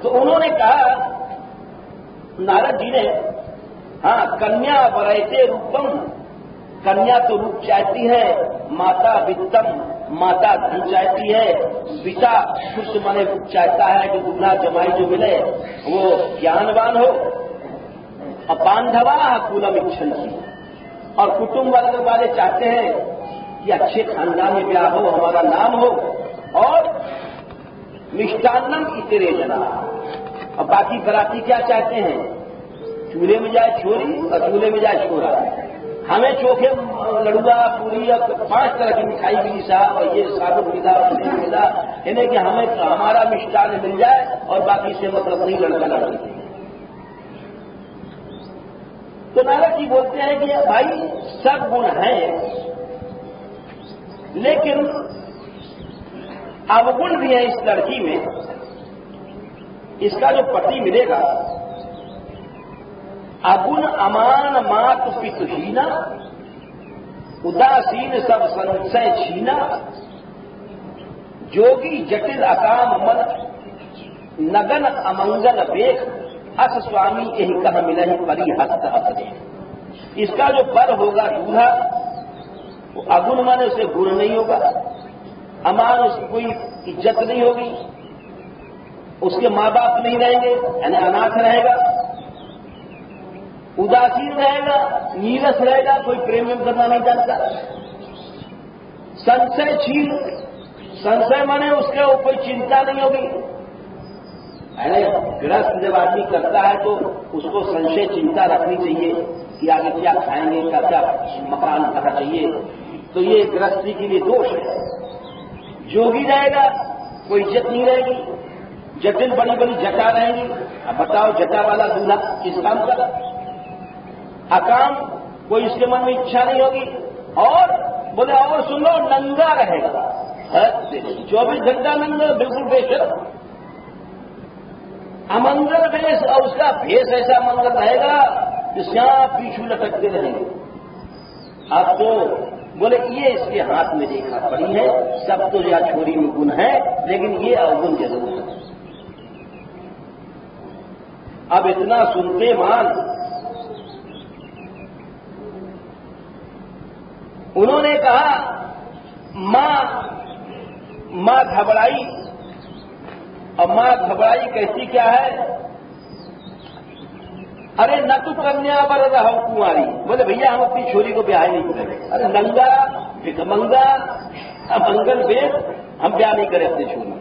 तो उन्होंने कहा, नारद जी ने, हाँ, कन्या वरयते रूपम, कन्या तो रूप चाहती है, माता वित्तम, माता धन चाहती है, पिता खुश माने चाहता है कि दूल्हा जमाई जो मिले वो ज्ञानवान हो, अपांधवा कुलम इच्छन्ति, और कुटुंब वर्ग वाले चाहते हैं कि अच्छे खानदान में ब्याह हो, हमारा नाम हो, और मिष्टान्नम इतरे जना। और बाकी बराती क्या चाहते हैं? चूल्हे में जाए छोरी और चूल्हे में जाए छोरा। हमें चोखे लड़ुआ पूरी और 5 तरह की मिठाई मिली साहब, और ये साबुत मिला और नहीं मिला, यानी कि हमें हमारा मिष्टान मिल जाए और बाकी से मतलब नहीं, लड़का लड़की। तो नारद जी बोलते हैं कि भाई सब गुण हैं, लेकिन अवगुण भी है इस लड़की में। इसका जो पति मिलेगा, अगुण अमान मात पितुहीना, उदासीन सब संशय छीना, जोगी जटिल अकाम मन, नगन अमंगल बेख, अस स्वामी यही कह मिलहि परिहस्त अपने। इसका जो पर होगा दूल्हा, वो अगुण माने उसे गुण नहीं होगा, अमान उसकी कोई इज्जत नहीं होगी, उसके माँ बाप नहीं रहेंगे यानी अनाथ रहेगा, उदासीन रहेगा, नीरस रहेगा, कोई प्रेम में करना नहीं जानता, संशयशील, संशय माने उसके ऊपर चिंता नहीं होगी। अरे गृहस्थ जब आदमी करता है तो उसको संशय चिंता रखनी चाहिए कि आगे क्या खाएंगे, क्या क्या मकान करना चाहिए। तो ये गृहस्थी के लिए दोष है। जोगी रहेगा, कोई इज्जत नहीं रहेगी, जटिल बड़ी बड़ी जटा रहेंगी। अब बताओ जटा वाला दूल्हा किस काम का? अकाम, कोई इसके मन में इच्छा नहीं होगी। और बोले और सुन लो, नंगा रहेगा, 24 घंटा नंगा, बिल्कुल बेशर्म। अमंगल भेष, और उसका भेष ऐसा मंगल रहेगा कि सांप पीछू लटकते रहेंगे। अब तो बोले ये इसके हाथ में रेखा पड़ी है, सब तो या छोरी में गुण है, लेकिन ये अवगुण जरूर है। अब इतना सुनते मान उन्होंने कहा, मां घबराई। और मां घबराई कैसी क्या है? अरे न तो कन्या बर रहो कुंवारी। बोले भैया हम अपनी छोरी को ब्याह नहीं करेंगे। अरे नंगा, भिखमंगा, अमंगल वेद, हम ब्याह नहीं करें अपनी छोरी।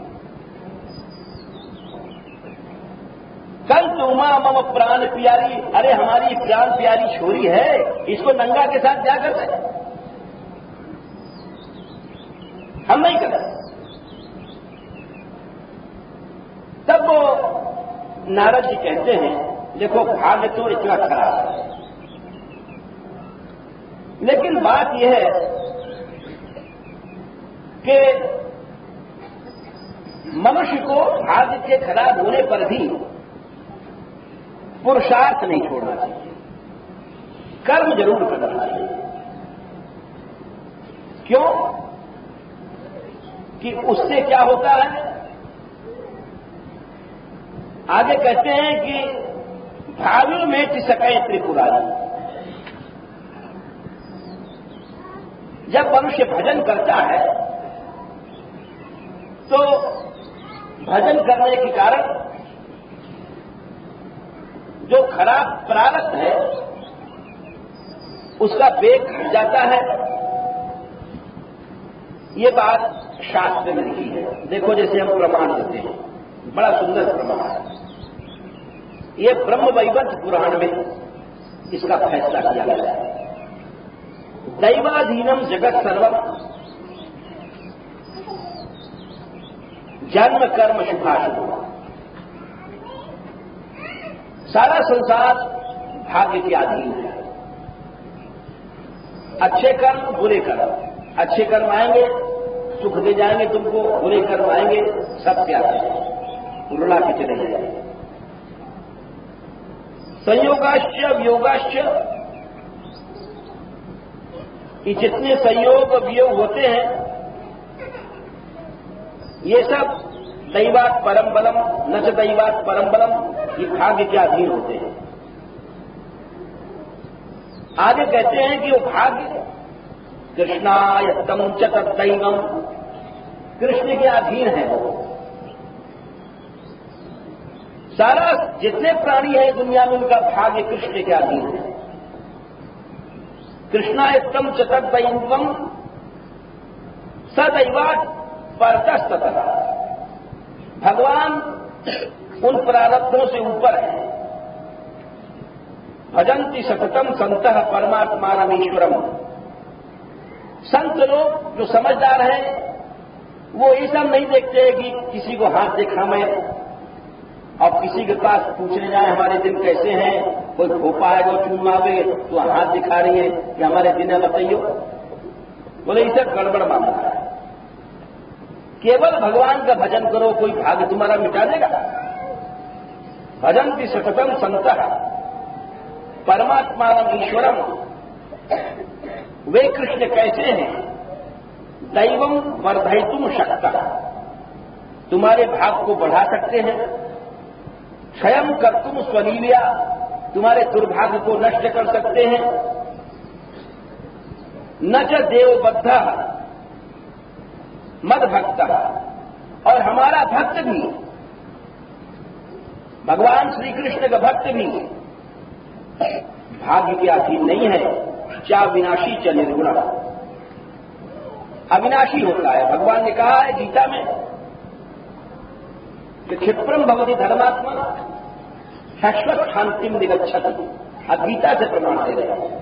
कल तुमा मम प्राण प्यारी, अरे हमारी प्राण प्यारी छोरी है, इसको नंगा के साथ ब्याह करते हैं, हम नहीं करें। तब वो नारद जी कहते हैं, देखो भाग्य तो इतना खराब है, लेकिन बात यह है कि मनुष्य को भाग्य के खराब होने पर भी पुरुषार्थ नहीं छोड़ना चाहिए, कर्म जरूर करना चाहिए। क्यों? कि उससे क्या होता है? आगे कहते हैं कि भावी में टिसके त्रिपुरारी। जब मनुष्य भजन करता है तो भजन करने के कारण जो खराब प्रारब्ध है उसका वेग घट जाता है। ये बात शास्त्र में लिखी है। देखो जैसे हम प्रमाण देते हैं, बड़ा सुंदर प्रमाण है। ये ब्रह्म वैवर्त पुराण में इसका फैसला किया गया है। दैवाधीनम जगत सर्वम जन्म कर्म शुभाशुभ। सारा संसार भाग्य के अधीन है। अच्छे कर्म बुरे कर्म, अच्छे कर्म आएंगे सुख दे जाएंगे तुमको, बुरे कर्म आएंगे सब त्याग उड़ना के चले जाएंगे। संयोगाश्च वियोगाश्च, ये जितने संयोग वियोग होते हैं ये सब दैवात परम बलम न च दैवात परम बलम, ये भाग्य के अधीन होते हैं। आगे कहते हैं कि वो भाग्य कृष्णायत्तम च तद्दैवम, कृष्ण के अधीन है वो। सारा जितने प्राणी है दुनिया में उनका भाग्य कृष्ण के अधीन है। कृष्णायत्तम च तद्दैवम सदैवात परतस्ततः, भगवान उन प्रारब्धों से ऊपर है। भजन्ति सततम संतः परमात्मानमीश्वरम, संत लोग जो समझदार हैं वो ये सब नहीं देखते कि किसी को हाथ देखा मैं और किसी के पास पूछने जाए हमारे दिन कैसे हैं, कोई खोपा है वो चूम मांगे तो हाथ दिखा रही है कि हमारे दिन है बताइयो। बोले इसे गड़बड़ मामला है। केवल भगवान का भजन करो, कोई भाग्य तुम्हारा मिटा देगा। भजन्ति सततम संतः परमात्मानम ईश्वरम, वे कृष्ण कैसे हैं? दैवम वर्धयितुम शक्तः, तुम्हारे भाग को बढ़ा सकते हैं। क्षयं कर्तुम स्वलीला, तुम्हारे दुर्भाग्य को नष्ट कर सकते हैं। न च देवबद्धः मद भक्त, और हमारा भक्त भी, भगवान श्री कृष्ण का भक्त भी भाग्य के अधीन नहीं है। चा विनाशी च निर्गुण, अविनाशी होता है। भगवान ने कहा है गीता में कि क्षिप्रम भवति धर्मात्मा शाश्वत शांतिम निगच्छति। अब गीता से प्रमाण दे रहे हैं।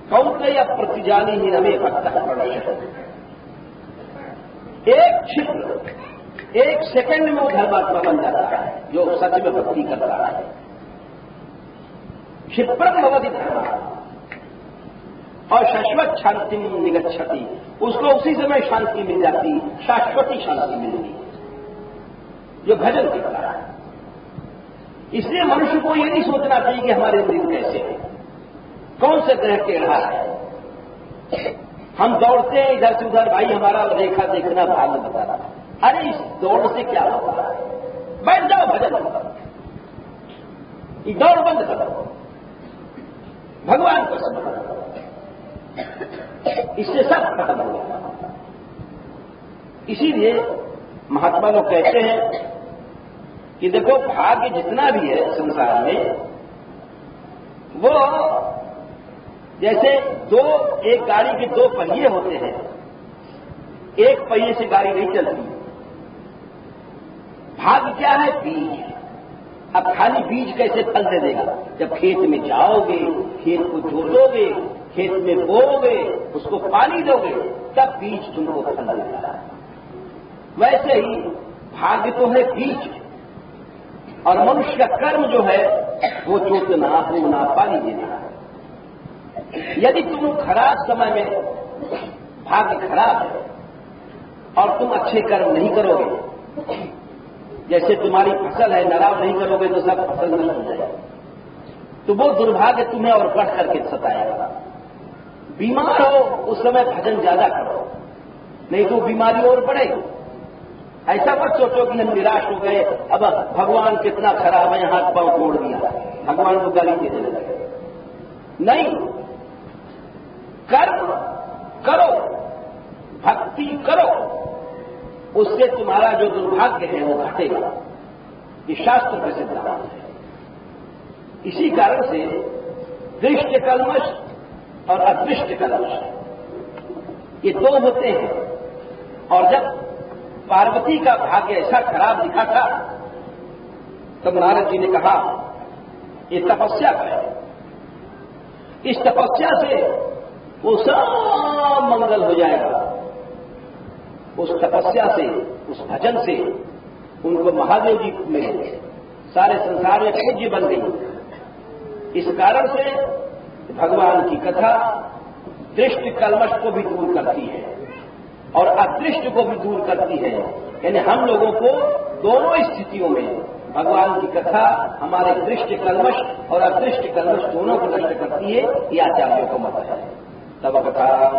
कौन्तेय प्रतिजानी ही नमे भक्त प्रणश्यति, एक क्षिप्र एक सेकंड में वो धर्मात्मा बन जाता है जो सच में भक्ति करता है। क्षिप्रम भवति धर्मात्मा, और शाश्वत शांति निगच्छति, उसको उसी समय शांति मिल जाती, शाश्वती शांति मिलती जो भजन करता है। इसलिए मनुष्य को ये नहीं सोचना चाहिए कि हमारे दिन कैसे है, कौन से ग्रह टेढ़ा है। हम दौड़ते हैं इधर से उधर, भाई हमारा रेखा देखना भाग्य बता रहा है। अरे इस दौड़ से क्या होता है? बैठ जाओ भजन करो, ये दौड़ बंद करो, भगवान को समझो, इससे सब खत्म हो गया। इसीलिए महात्मा लोग कहते हैं कि देखो भाग्य जितना भी है संसार में, वो जैसे एक गाड़ी के दो पहिए होते हैं, एक पहिए से गाड़ी नहीं चलती। भाग्य क्या है? बीज। अब खाली बीज कैसे फल दे देगा? जब खेत में जाओगे, खेत को जोतोगे, खेत में बोओगे, उसको पानी दोगे, तब बीज तुमको फल देगा। वैसे ही भाग्य तो है बीज, और मनुष्य का कर्म जो है वो जोतना, बोना, पानी देना। यदि तुम खराब समय में, भाग्य खराब है और तुम अच्छे कर्म नहीं करोगे, जैसे तुम्हारी फसल है, नराव नहीं करोगे तो सब फसल नष्ट हो जाएगी, तो वो दुर्भाग्य तुम्हें और बढ़ करके सताएगा। बीमार हो उस समय भजन ज्यादा करो, नहीं तो बीमारी और बढ़ेगी। ऐसा मत सोचो कि हम निराश हो गए, अब भगवान कितना खराब है, हाथ पांव तोड़ दिया, भगवान को गाली देने लगे। नहीं, कर्म करो, भक्ति करो, उससे तुम्हारा जो दुर्भाग्य है वो घटेगा। ये शास्त्र का सिद्धांत है। इसी कारण से दृष्ट कल्मष और अदृष्ट कल्मष ये दो होते हैं। और जब पार्वती का भाग्य ऐसा खराब दिखा था, तब नारद जी ने कहा ये तपस्या करें। इस तपस्या से वो सब मंगल हो जाएगा। उस तपस्या से, उस भजन से उनको महादेव जी मिले, सारे संसार में पूज्य बन गई। इस कारण से भगवान की कथा दृष्टि कल्मष को भी दूर करती है और अदृष्ट को भी दूर करती है। यानी हम लोगों को दोनों स्थितियों में भगवान की कथा हमारे दृष्टि कल्मष और अदृष्ट कल्मष दोनों को नष्ट करती है। ये आचार्यों को मत है। तब कथा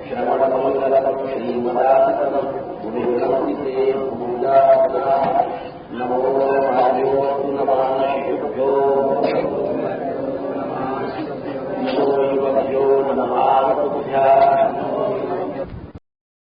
श्रवण